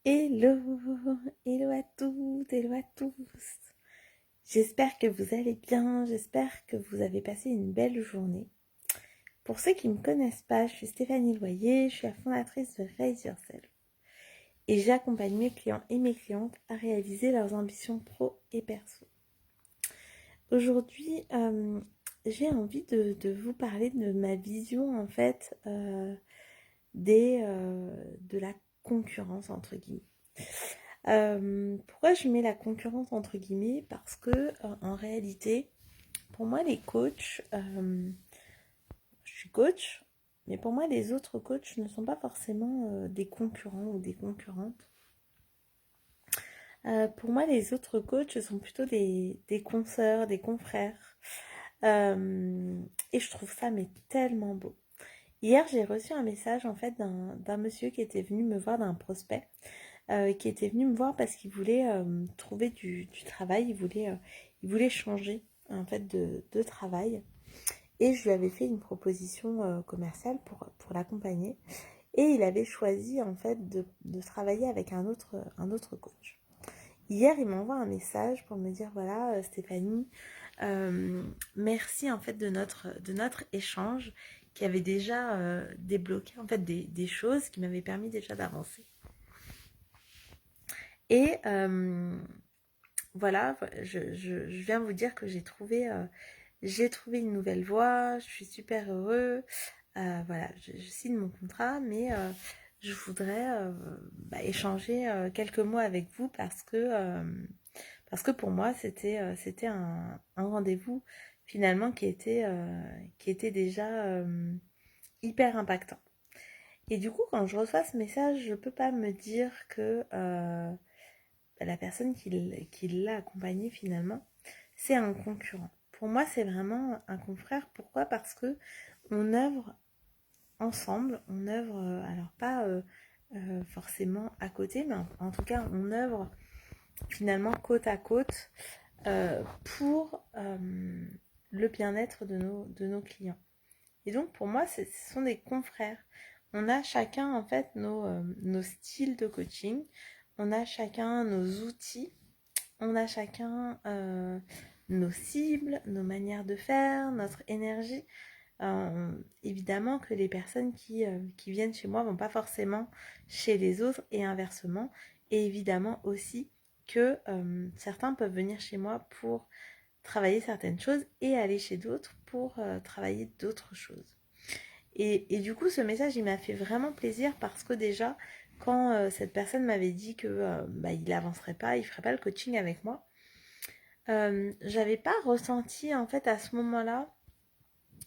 Hello, hello à toutes, hello à tous. J'espère que vous allez bien, j'espère que vous avez passé une belle journée. Pour ceux qui ne me connaissent pas, je suis Stéphanie Loyer, je suis la fondatrice de Raise Yourself. Et j'accompagne mes clients et mes clientes à réaliser leurs ambitions pro et perso. Aujourd'hui, j'ai envie de vous parler de ma vision en fait de la concurrence entre guillemets. Pourquoi je mets la concurrence entre guillemets? Parce que en réalité, pour moi, les coachs, je suis coach, mais pour moi, les autres coachs ne sont pas forcément des concurrents ou des concurrentes. Pour moi, les autres coachs sont plutôt des consoeurs, des confrères. Et je trouve ça mais tellement beau. Hier, j'ai reçu un message en fait d'un monsieur qui était venu me voir, d'un prospect, qui était venu me voir parce qu'il voulait trouver du travail, il voulait changer en fait de travail. Et je lui avais fait une proposition commerciale pour l'accompagner. Et il avait choisi en fait de travailler avec un autre coach. Hier, il m'envoie un message pour me dire voilà, Stéphanie, merci en fait de notre échange qui avait déjà débloqué en fait des choses qui m'avaient permis déjà d'avancer. Et voilà, je viens vous dire que j'ai trouvé une nouvelle voie, je suis super heureux. Voilà, je signe mon contrat, mais je voudrais échanger quelques mots avec vous parce que pour moi, c'était un rendez-vous finalement qui était déjà hyper impactant. Et du coup, quand je reçois ce message, je peux pas me dire que la personne qui l'a accompagné finalement, c'est un concurrent. Pour moi, c'est vraiment un confrère. Pourquoi? Parce que on œuvre ensemble, on œuvre, alors pas forcément à côté, mais en tout cas, on œuvre finalement côte à côte pour le bien-être de nos clients. Et donc pour moi, ce sont des confrères. On a chacun en fait nos styles de coaching, on a chacun nos outils, on a chacun nos cibles, nos manières de faire, notre énergie. Évidemment que les personnes qui viennent chez moi vont pas forcément chez les autres et inversement. Et évidemment aussi que certains peuvent venir chez moi pour travailler certaines choses et aller chez d'autres pour travailler d'autres choses. Et du coup, ce message, il m'a fait vraiment plaisir parce que déjà, quand cette personne m'avait dit que il n'avancerait pas, il ferait pas le coaching avec moi, j'avais pas ressenti en fait à ce moment-là,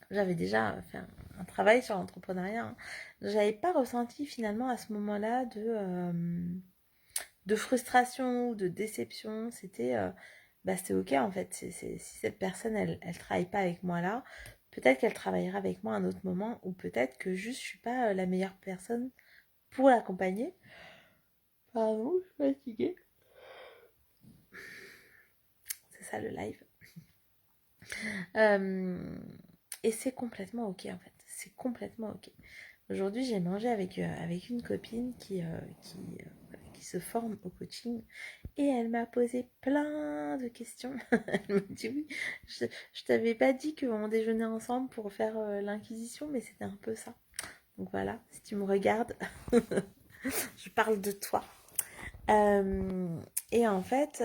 j'avais déjà fait un travail sur l'entrepreneuriat, hein, j'avais pas ressenti finalement à ce moment-là de frustration ou de déception. C'était ok en fait. Si cette personne elle travaille pas avec moi là, peut-être qu'elle travaillera avec moi à un autre moment, ou peut-être que juste je suis pas la meilleure personne pour l'accompagner. Pardon, je suis fatiguée. C'est ça le live. Euh, et c'est complètement ok en fait. C'est complètement ok. Aujourd'hui, j'ai mangé avec une copine qui se forme au coaching et elle m'a posé plein de questions. Elle me dit oui, je t'avais pas dit qu'on déjeunait ensemble pour faire l'inquisition, mais c'était un peu ça. Donc voilà, si tu me regardes, je parle de toi. Et en fait,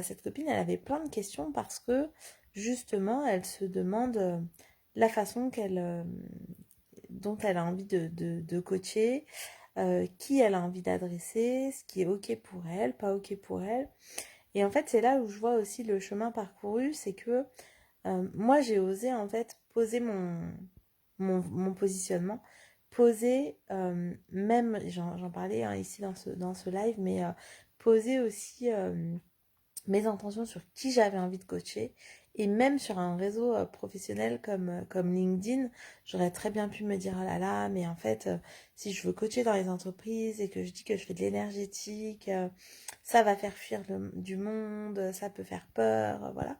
cette copine, elle avait plein de questions parce que justement, elle se demande la façon dont elle a envie de coacher, qui elle a envie d'adresser, ce qui est ok pour elle, pas ok pour elle. Et en fait, c'est là où je vois aussi le chemin parcouru, c'est que moi, j'ai osé en fait poser mon positionnement, poser, même, j'en parlais hein, ici dans ce live, mais poser aussi mes intentions sur qui j'avais envie de coacher. Et même sur un réseau professionnel comme LinkedIn, j'aurais très bien pu me dire, oh là là, mais en fait, si je veux coacher dans les entreprises et que je dis que je fais de l'énergétique, ça va faire fuir du monde, ça peut faire peur, voilà.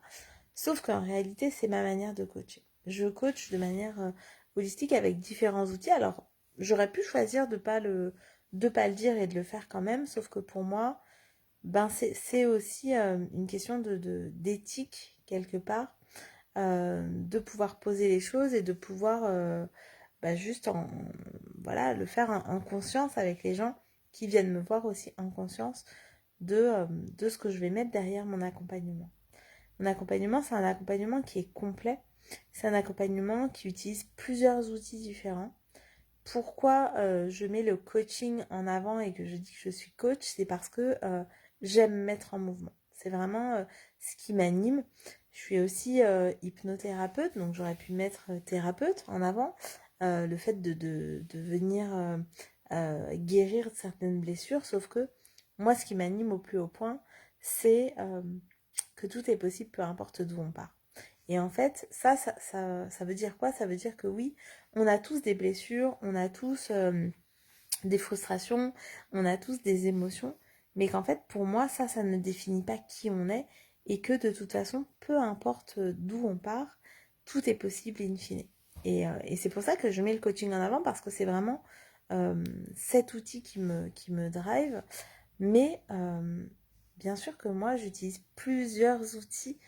Sauf qu'en réalité, c'est ma manière de coacher. Je coach de manière holistique avec différents outils. Alors, j'aurais pu choisir de pas le dire et de le faire quand même, sauf que pour moi, ben c'est aussi une question d'éthique quelque part, de pouvoir poser les choses et de pouvoir bah, juste voilà, le faire en conscience avec les gens qui viennent me voir aussi en conscience de ce que je vais mettre derrière mon accompagnement. Mon accompagnement, c'est un accompagnement qui est complet. C'est un accompagnement qui utilise plusieurs outils différents. Pourquoi je mets le coaching en avant et que je dis que je suis coach, c'est parce que j'aime mettre en mouvement. C'est vraiment ce qui m'anime. Je suis aussi hypnothérapeute, donc j'aurais pu mettre thérapeute en avant. Le fait de venir guérir certaines blessures, sauf que moi, ce qui m'anime au plus haut point, c'est que tout est possible, peu importe d'où on part. Et en fait, ça veut dire quoi? Ça veut dire que oui, on a tous des blessures, on a tous des frustrations, on a tous des émotions, mais qu'en fait, pour moi, ça ne définit pas qui on est, et que de toute façon, peu importe d'où on part, tout est possible in fine. Et c'est pour ça que je mets le coaching en avant, parce que c'est vraiment cet outil qui me drive, mais bien sûr que moi, j'utilise plusieurs outils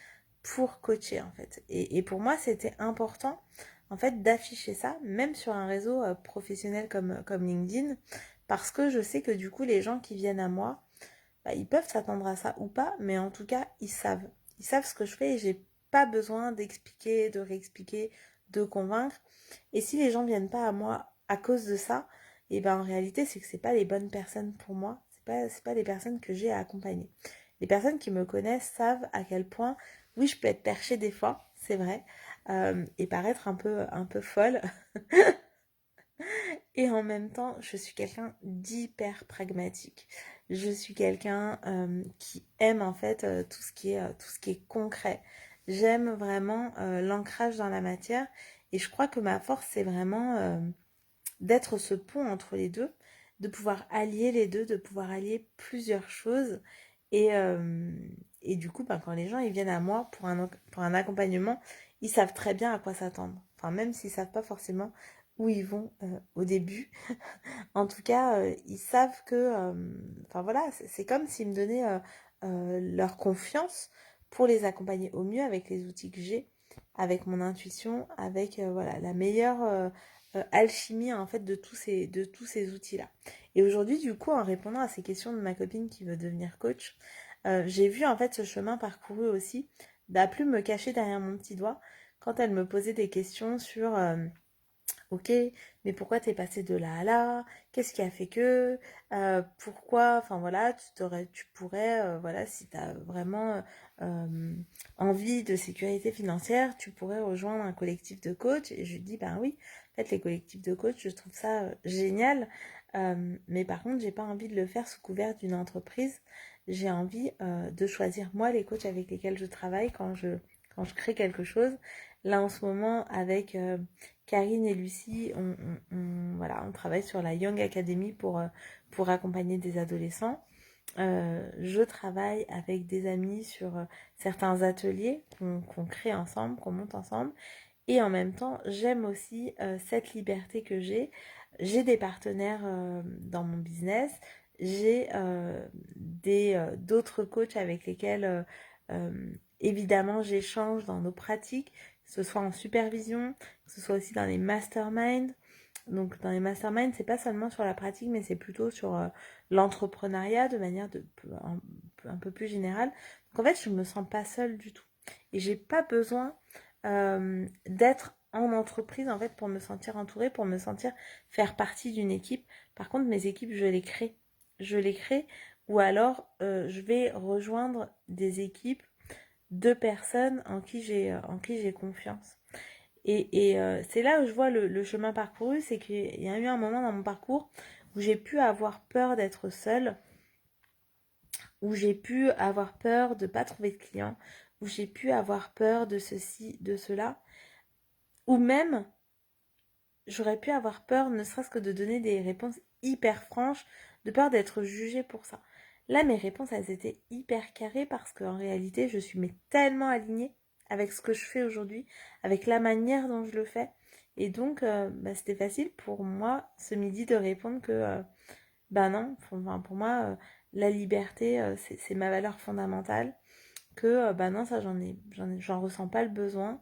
pour coacher en fait. Et pour moi, c'était important en fait d'afficher ça, même sur un réseau professionnel comme LinkedIn, parce que je sais que du coup, les gens qui viennent à moi, bah, ils peuvent s'attendre à ça ou pas, mais en tout cas, ils savent. Ils savent ce que je fais et j'ai pas besoin d'expliquer, de réexpliquer, de convaincre. Et si les gens viennent pas à moi à cause de ça, et ben en réalité, c'est que c'est pas les bonnes personnes pour moi. C'est pas les personnes que j'ai à accompagner. Les personnes qui me connaissent savent à quel point, oui, je peux être perchée des fois, c'est vrai, et paraître un peu folle. Et en même temps, je suis quelqu'un d'hyper pragmatique. Je suis quelqu'un qui aime en fait tout ce qui est concret. J'aime vraiment l'ancrage dans la matière et je crois que ma force c'est vraiment d'être ce pont entre les deux, de pouvoir allier les deux, de pouvoir allier plusieurs choses. Et, euh, et du coup, ben, quand les gens ils viennent à moi pour un accompagnement, ils savent très bien à quoi s'attendre. Enfin, même s'ils savent pas forcément où ils vont au début. En tout cas, ils savent que, enfin voilà, c'est comme s'ils me donnaient leur confiance pour les accompagner au mieux avec les outils que j'ai, avec mon intuition, avec voilà la meilleure alchimie en fait de tous ces outils-là. Et aujourd'hui, du coup, en répondant à ces questions de ma copine qui veut devenir coach, j'ai vu en fait ce chemin parcouru aussi, d'à plus me cacher derrière mon petit doigt quand elle me posait des questions sur ok, mais pourquoi t'es passé de là à là? Qu'est-ce qui a fait que? Pourquoi? Enfin voilà, tu pourrais, voilà, si t'as vraiment euh, envie de sécurité financière, tu pourrais rejoindre un collectif de coach. Et je lui dis, ben oui, en fait, les collectifs de coach, je trouve ça génial. Mais par contre, j'ai pas envie de le faire sous couvert d'une entreprise. J'ai envie de choisir moi les coachs avec lesquels je travaille quand je crée quelque chose. Là, en ce moment, avec Karine et Lucie, voilà, on travaille sur la Young Academy pour accompagner des adolescents. Je travaille avec des amis sur certains ateliers qu'on crée ensemble, qu'on monte ensemble. Et en même temps, j'aime aussi cette liberté que j'ai. J'ai des partenaires dans mon business. J'ai d'autres coachs avec lesquels, évidemment, j'échange dans nos pratiques, que ce soit en supervision, que ce soit aussi dans les masterminds. Donc dans les masterminds, c'est pas seulement sur la pratique, mais c'est plutôt sur l'entrepreneuriat de manière un peu plus générale. Donc en fait, je me sens pas seule du tout. Et j'ai pas besoin d'être en entreprise en fait pour me sentir entourée, pour me sentir faire partie d'une équipe. Par contre, mes équipes, je les crée. Je les crée ou alors je vais rejoindre des équipes de personnes en qui j'ai confiance. C'est là où je vois le chemin parcouru, c'est qu'il y a eu un moment dans mon parcours où j'ai pu avoir peur d'être seule, où j'ai pu avoir peur de ne pas trouver de clients, où j'ai pu avoir peur de ceci, de cela, ou même j'aurais pu avoir peur ne serait-ce que de donner des réponses hyper franches, de peur d'être jugée pour ça. Là, mes réponses, elles étaient hyper carrées parce qu'en réalité, je suis mais tellement alignée avec ce que je fais aujourd'hui, avec la manière dont je le fais. Et donc, bah, c'était facile pour moi ce midi de répondre que Ben non, enfin, pour moi, la liberté, c'est ma valeur fondamentale. Que bah non, ça j'en ressens pas le besoin.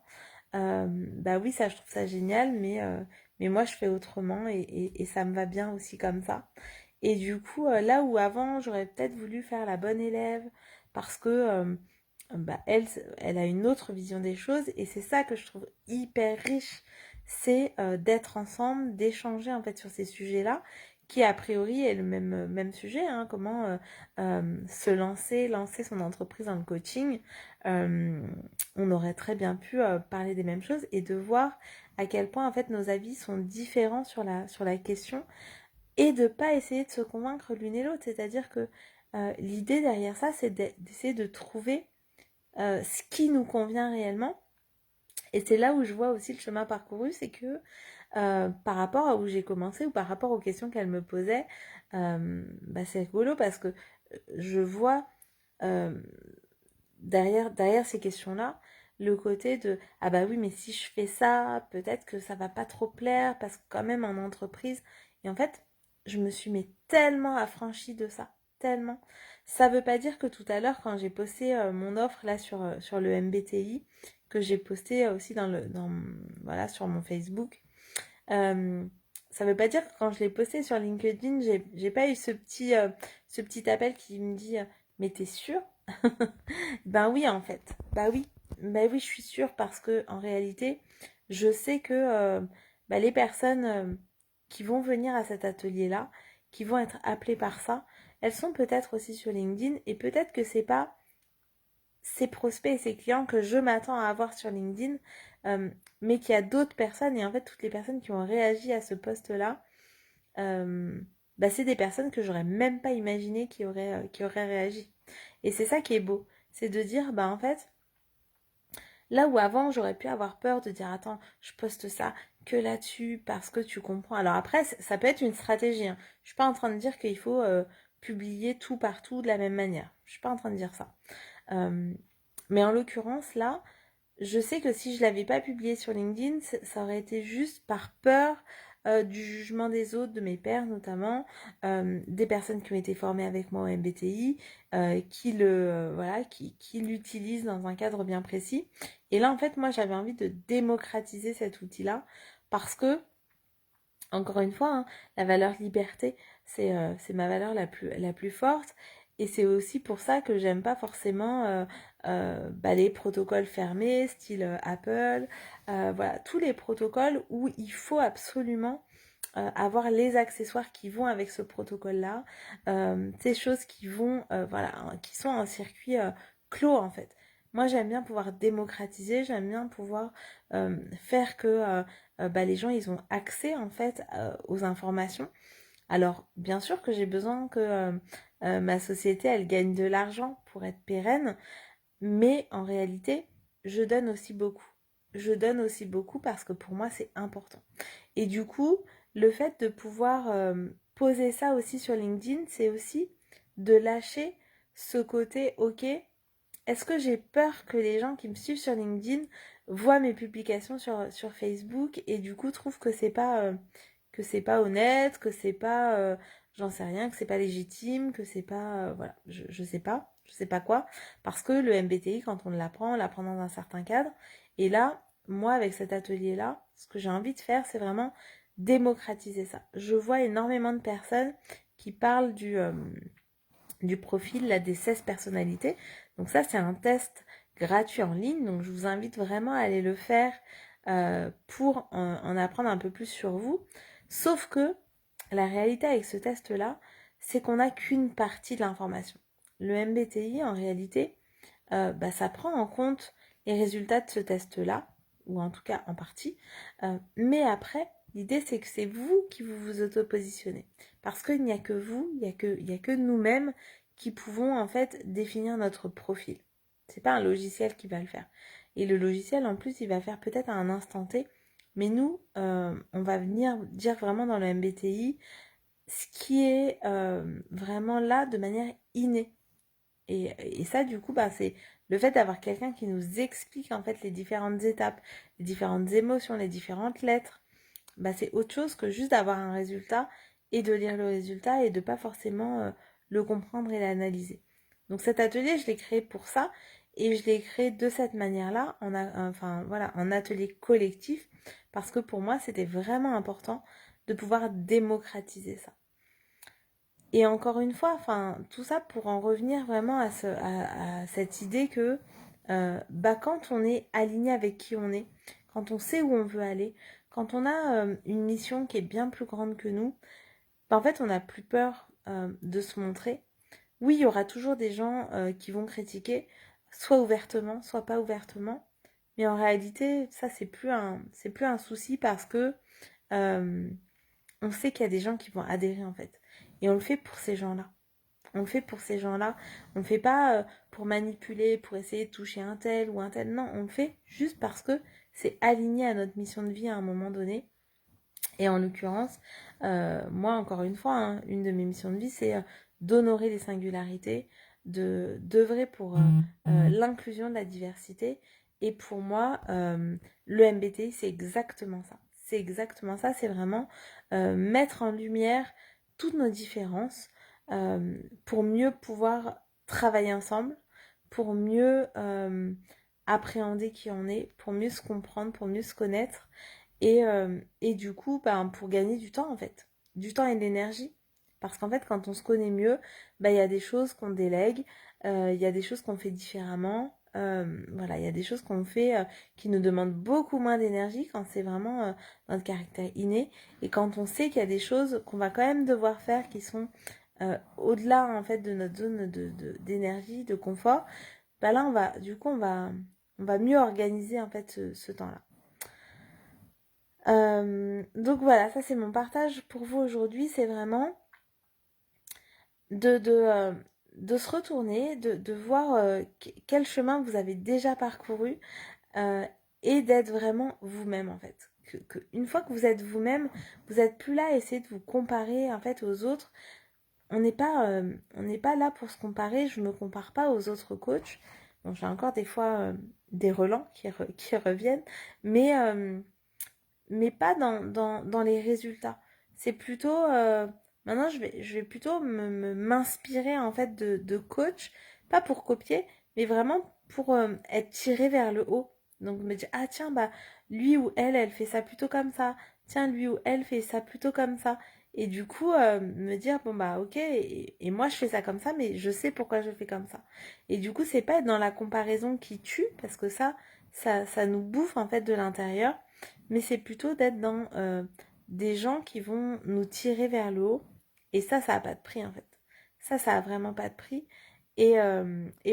Bah oui, ça je trouve ça génial, mais moi je fais autrement et ça me va bien aussi comme ça. Et du coup, là où avant j'aurais peut-être voulu faire la bonne élève parce que bah, elle a une autre vision des choses et c'est ça que je trouve hyper riche, c'est d'être ensemble, d'échanger en fait sur ces sujets-là qui a priori est le même sujet, hein, comment se lancer son entreprise dans le coaching. Euh, on aurait très bien pu parler des mêmes choses et de voir à quel point en fait nos avis sont différents sur la question et de pas essayer de se convaincre l'une et l'autre. C'est-à-dire que l'idée derrière ça, c'est d'essayer de trouver ce qui nous convient réellement. Et c'est là où je vois aussi le chemin parcouru, c'est que par rapport à où j'ai commencé ou par rapport aux questions qu'elle me posait, bah c'est rigolo parce que je vois euh, derrière ces questions-là le côté de ah bah oui mais si je fais ça peut-être que ça va pas trop plaire parce que quand même en entreprise et en fait je me suis mais tellement affranchie de ça tellement ça veut pas dire que tout à l'heure quand j'ai posté mon offre là sur le MBTI que j'ai posté aussi voilà sur mon Facebook euh, ça veut pas dire que quand je l'ai posté sur LinkedIn j'ai pas eu ce petit appel qui me dit mais t'es sûre. Ben oui, en fait. Bah oui. Bah oui, je suis sûre parce que en réalité, je sais que bah, les personnes qui vont venir à cet atelier-là, qui vont être appelées par ça, elles sont peut-être aussi sur LinkedIn et peut-être que c'est pas ces prospects et ces clients que je m'attends à avoir sur LinkedIn, euh, mais qu'il y a d'autres personnes et en fait toutes les personnes qui ont réagi à ce post-là, euh, bah, c'est des personnes que j'aurais même pas imaginé qui auraient réagi. Et c'est ça qui est beau, c'est de dire, bah en fait, là où avant j'aurais pu avoir peur de dire, attends, je poste ça que là-dessus parce que tu comprends. Alors après, ça peut être une stratégie, hein. Je suis pas en train de dire qu'il faut publier tout partout de la même manière. Je suis pas en train de dire ça. Euh, mais en l'occurrence, là, je sais que si je l'avais pas publié sur LinkedIn, ça aurait été juste par peur du jugement des autres, de mes pairs notamment, des personnes qui ont été formées avec moi au MBTI, qui l'utilisent dans un cadre bien précis. Et là, en fait, moi, j'avais envie de démocratiser cet outil-là parce que encore une fois, hein, la valeur liberté, c'est ma valeur la plus forte. Et c'est aussi pour ça que j'aime pas forcément bah, les protocoles fermés, style Apple, voilà, tous les protocoles où il faut absolument avoir les accessoires qui vont avec ce protocole-là, ces choses qui vont, voilà, hein, qui sont en circuit clos en fait. Moi, j'aime bien pouvoir démocratiser, j'aime bien pouvoir faire que bah, les gens, ils ont accès en fait aux informations. Alors, bien sûr que j'ai besoin que ma société, elle gagne de l'argent pour être pérenne, mais en réalité, je donne aussi beaucoup. Je donne aussi beaucoup parce que pour moi, c'est important. Et du coup, le fait de pouvoir poser ça aussi sur LinkedIn, c'est aussi de lâcher ce côté, ok, est-ce que j'ai peur que les gens qui me suivent sur LinkedIn voient mes publications sur Facebook et du coup trouvent que c'est pas honnête, que c'est pas j'en sais rien, que c'est pas légitime, que c'est pas voilà, je sais pas quoi parce que le MBTI quand on l'apprend dans un certain cadre et là, moi avec cet atelier là, ce que j'ai envie de faire, c'est vraiment démocratiser ça. Je vois énormément de personnes qui parlent du profil là, des 16 personnalités. Donc ça, c'est un test gratuit en ligne. Donc je vous invite vraiment à aller le faire pour en apprendre un peu plus sur vous. Sauf que la réalité avec ce test-là, c'est qu'on n'a qu'une partie de l'information. Le MBTI, en réalité, bah, ça prend en compte les résultats de ce test-là, ou en tout cas en partie. Mais après, l'idée c'est que c'est vous qui vous auto-positionnez. Parce qu'il n'y a que vous, il y a que nous-mêmes qui pouvons en fait définir notre profil. C'est pas un logiciel qui va le faire. Et le logiciel en plus il va faire peut-être à un instant T, mais nous on va venir dire vraiment dans le MBTI ce qui est vraiment là de manière innée. Et ça, du coup, bah, c'est le fait d'avoir quelqu'un qui nous explique en fait les différentes étapes, les différentes émotions, les différentes lettres. Bah, c'est autre chose que juste d'avoir un résultat et de lire le résultat et de pas forcément le comprendre et l'analyser. Donc cet atelier, je l'ai créé pour ça et je l'ai créé de cette manière-là, en atelier collectif, parce que pour moi, c'était vraiment important de pouvoir démocratiser ça. Et encore une fois, tout ça pour en revenir vraiment à cette idée que quand on est aligné avec qui on est, quand on sait où on veut aller, quand on a une mission qui est bien plus grande que nous, en fait, on n'a plus peur de se montrer. Oui, il y aura toujours des gens qui vont critiquer, soit ouvertement, soit pas ouvertement. Mais en réalité, ça, c'est plus un souci parce que euh, on sait qu'il y a des gens qui vont adhérer en fait. Et on le fait pour ces gens-là. On le fait pour ces gens-là. On le fait pas pour manipuler, pour essayer de toucher un tel ou un tel. Non, on le fait juste parce que c'est aligné à notre mission de vie à un moment donné. Et en l'occurrence, moi, encore une fois, hein, une de mes missions de vie, c'est d'honorer les singularités, d'œuvrer pour l'inclusion de la diversité. Et pour moi, le MBTI, c'est exactement ça. C'est exactement ça. C'est vraiment mettre en lumière toutes nos différences pour mieux pouvoir travailler ensemble, pour mieux appréhender qui on est, pour mieux se comprendre, pour mieux se connaître et du coup, pour gagner du temps en fait, du temps et de l'énergie. Parce qu'en fait, quand on se connaît mieux, il y a des choses qu'on délègue, il y a des choses qu'on fait différemment. Voilà, il y a des choses qu'on fait qui nous demandent beaucoup moins d'énergie quand c'est vraiment notre caractère inné. Et quand on sait qu'il y a des choses qu'on va quand même devoir faire qui sont au-delà en fait de notre zone d'énergie, de confort, là on va mieux organiser en fait ce temps-là. Donc voilà, ça c'est mon partage pour vous aujourd'hui, c'est vraiment de, de, euh, de se retourner, de voir quel chemin vous avez déjà parcouru euh, et d'être vraiment vous-même en fait. Une fois que vous êtes vous-même, vous n'êtes plus là à essayer de vous comparer en fait aux autres. On n'est pas là pour se comparer, je me compare pas aux autres coachs. Bon, j'ai encore des fois des relents qui reviennent, mais pas dans les résultats. C'est plutôt maintenant je vais plutôt m'inspirer en fait de coach, pas pour copier, mais vraiment pour être tiré vers le haut. Donc me dire ah tiens lui ou elle fait ça plutôt comme ça. Tiens lui ou elle fait ça plutôt comme ça. Et du coup me dire bon ok et moi je fais ça comme ça mais je sais pourquoi je fais comme ça. Et du coup c'est pas être dans la comparaison qui tue parce que ça nous bouffe en fait de l'intérieur mais c'est plutôt d'être dans des gens qui vont nous tirer vers le haut. Et ça a pas de prix en fait. Ça a vraiment pas de prix. Et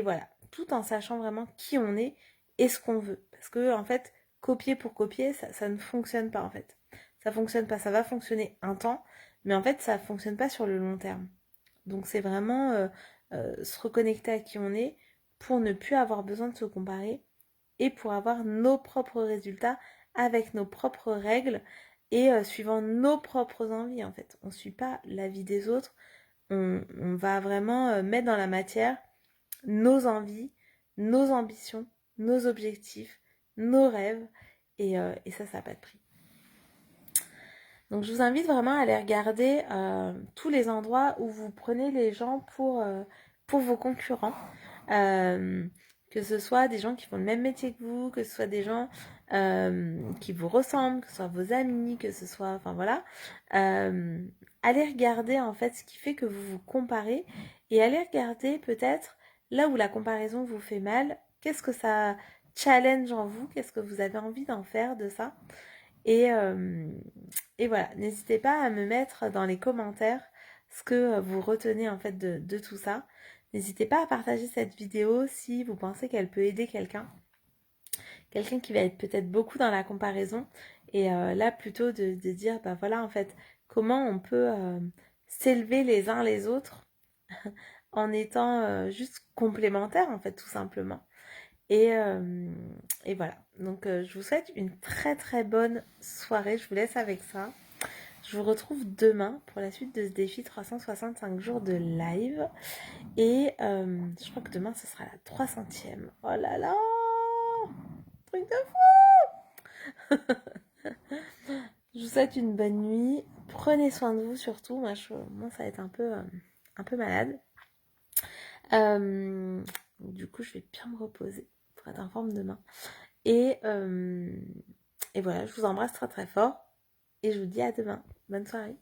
voilà, tout en sachant vraiment qui on est et ce qu'on veut. Parce que en fait, copier pour copier, ça ne fonctionne pas en fait. Ça fonctionne pas, ça va fonctionner un temps, mais en fait, ça fonctionne pas sur le long terme. Donc c'est vraiment se reconnecter à qui on est pour ne plus avoir besoin de se comparer et pour avoir nos propres résultats avec nos propres règles et suivant nos propres envies en fait. On ne suit pas la vie des autres, on va vraiment mettre dans la matière nos envies, nos ambitions, nos objectifs, nos rêves et ça n'a pas de prix. Donc je vous invite vraiment à aller regarder tous les endroits où vous prenez les gens pour vos concurrents. Que ce soit des gens qui font le même métier que vous, que ce soit des gens qui vous ressemblent, que ce soit vos amis, que ce soit... Enfin voilà. Allez regarder en fait ce qui fait que vous vous comparez et allez regarder peut-être là où la comparaison vous fait mal, qu'est-ce que ça challenge en vous, qu'est-ce que vous avez envie d'en faire de ça. Et voilà, n'hésitez pas à me mettre dans les commentaires ce que vous retenez en fait de tout ça. N'hésitez pas à partager cette vidéo si vous pensez qu'elle peut aider quelqu'un. Quelqu'un qui va être peut-être beaucoup dans la comparaison. Et là, plutôt de dire, voilà en fait, comment on peut s'élever les uns les autres en étant juste complémentaires en fait, tout simplement. Et voilà. Donc, je vous souhaite une très très bonne soirée. Je vous laisse avec ça. Je vous retrouve demain pour la suite de ce défi 365 jours de live. Et je crois que demain, ce sera la 300e. Oh là là! Truc de fou! Je vous souhaite une bonne nuit. Prenez soin de vous surtout. Moi ça va être un peu malade. Du coup, je vais bien me reposer pour être en forme demain. Et, euh, et voilà, je vous embrasse très très fort. Et je vous dis à demain. Bonne soirée.